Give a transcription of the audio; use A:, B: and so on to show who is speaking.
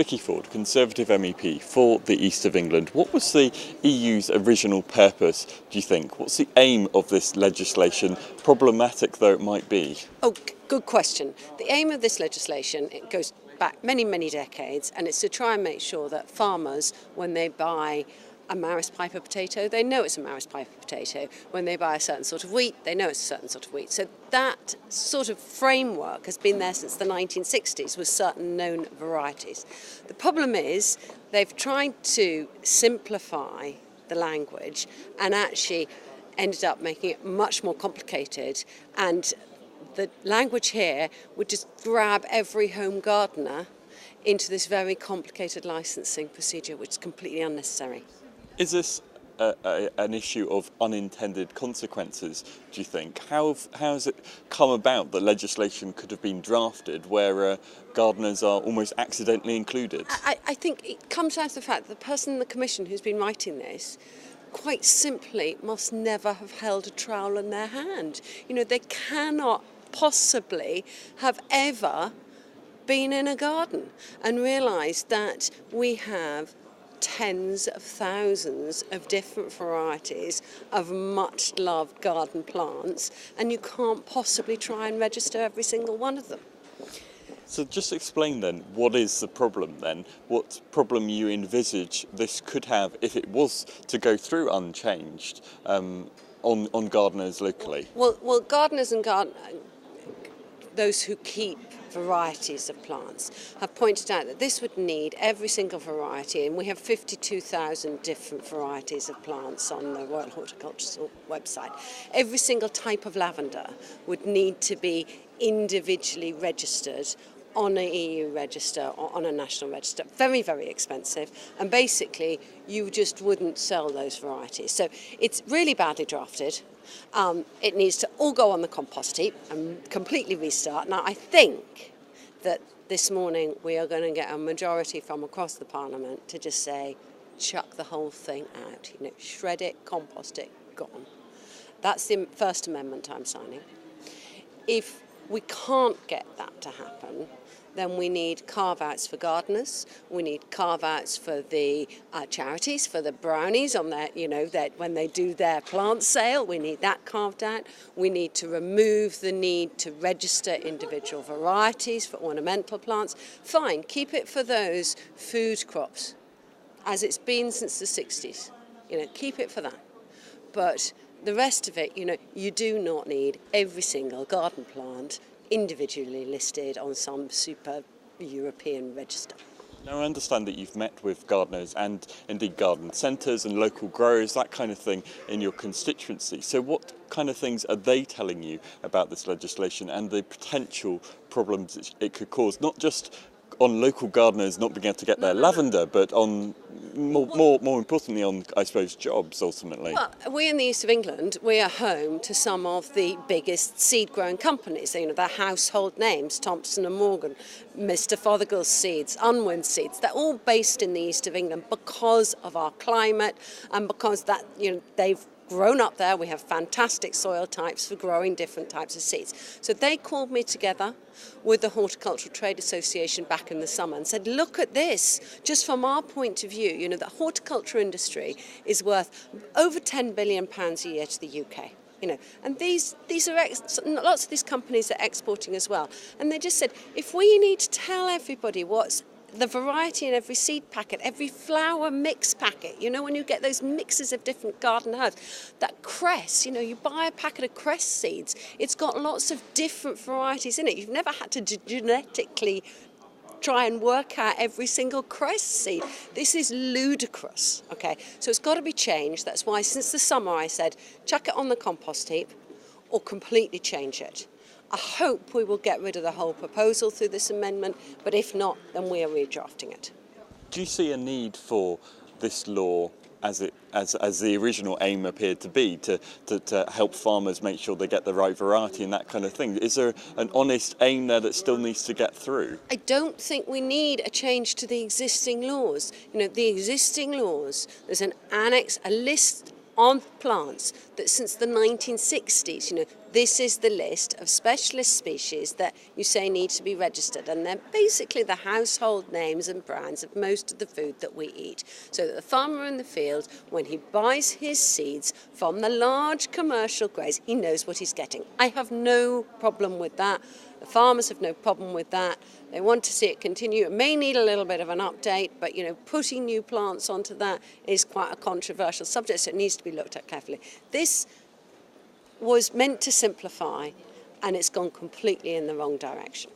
A: Vicky Ford, Conservative MEP for the East of England. What was the EU's original purpose, do you think? What's the aim of this legislation, problematic though it might be?
B: Oh, good question. The aim of this legislation, it goes back many, many decades, and it's to try and make sure that farmers, when they buy a Maris Piper potato, they know it's a Maris Piper potato. When they buy a certain sort of wheat, they know it's a certain sort of wheat. So that sort of framework has been there since the 1960s with certain known varieties. The problem is they've tried to simplify the language and actually ended up making it much more complicated, and the language here would just grab every home gardener into this very complicated licensing procedure, which is completely unnecessary.
A: Is this an issue of unintended consequences, do you think? How has it come about that legislation could have been drafted where gardeners are almost accidentally included?
B: I think it comes down to the fact that the person in the Commission who's been writing this quite simply must never have held a trowel in their hand. You know, they cannot possibly have ever been in a garden and realised that we have tens of thousands of different varieties of much loved garden plants, and you can't possibly try and register every single one of them.
A: So just explain then, what is the problem then? What problem you envisage this could have if it was to go through unchanged on gardeners locally?
B: Well, gardeners and those who keep varieties of plants have pointed out that this would need every single variety, and we have 52,000 different varieties of plants on the Royal Horticultural website. Every single type of lavender would need to be individually registered on an EU register or on a national register. Very, very expensive, and basically you just wouldn't sell those varieties. So it's really badly drafted. It needs to all go on the compost heap and completely restart. Now, I think that this morning we are going to get a majority from across the Parliament to just say, chuck the whole thing out. You know, shred it, compost it, gone. That's the First Amendment I'm signing. If we can't get that to happen, then we need carve-outs for gardeners. We need carve-outs for the charities, for the brownies on their, when they do their plant sale. We need that carved out. We need to remove the need to register individual varieties for ornamental plants. Fine, keep it for those food crops, as it's been since the 60s. Keep it for that. But the rest of it, you do not need every single garden plant individually listed on some super European register.
A: Now, I understand that you've met with gardeners and indeed garden centres and local growers, that kind of thing, in your constituency. So what kind of things are they telling you about this legislation and the potential problems it could cause, not just on local gardeners not being able to get their lavender, but on more importantly on, I suppose, jobs ultimately?
B: Well, we in the East of England, we are home to some of the biggest seed-growing companies. They're household names: Thompson and Morgan, Mr. Fothergill's Seeds, Unwin Seeds. They're all based in the East of England because of our climate and because that they've grown up there. We have fantastic soil types for growing different types of seeds. So they called me together with the Horticultural Trade Association back in the summer and said, look at this, just from our point of view, the horticulture industry is worth over £10 billion a year to the UK. And these are lots of these companies are exporting as well. And they just said, if we need to tell everybody what's the variety in every seed packet, every flower mix packet, when you get those mixes of different garden herbs, that cress, you buy a packet of cress seeds, it's got lots of different varieties in it. You've never had to genetically try and work out every single cress seed. This is ludicrous, okay? So it's got to be changed. That's why since the summer I said, chuck it on the compost heap or completely change it. I hope we will get rid of the whole proposal through this amendment, but if not, then we are redrafting it.
A: Do you see a need for this law as the original aim appeared to be, to help farmers make sure they get the right variety and that kind of thing? Is there an honest aim there that still needs to get through?
B: I don't think we need a change to the existing laws. The existing laws, there's an annex, a list on plants that since the 1960s, this is the list of specialist species that you say need to be registered, and they're basically the household names and brands of most of the food that we eat, so that the farmer in the field, when he buys his seeds from the large commercial growers, he knows what he's getting. I have no problem with that. The farmers have no problem with that. They want to see it continue. It may need a little bit of an update, but putting new plants onto that is quite a controversial subject, so it needs to be looked at carefully. This was meant to simplify, and it's gone completely in the wrong direction.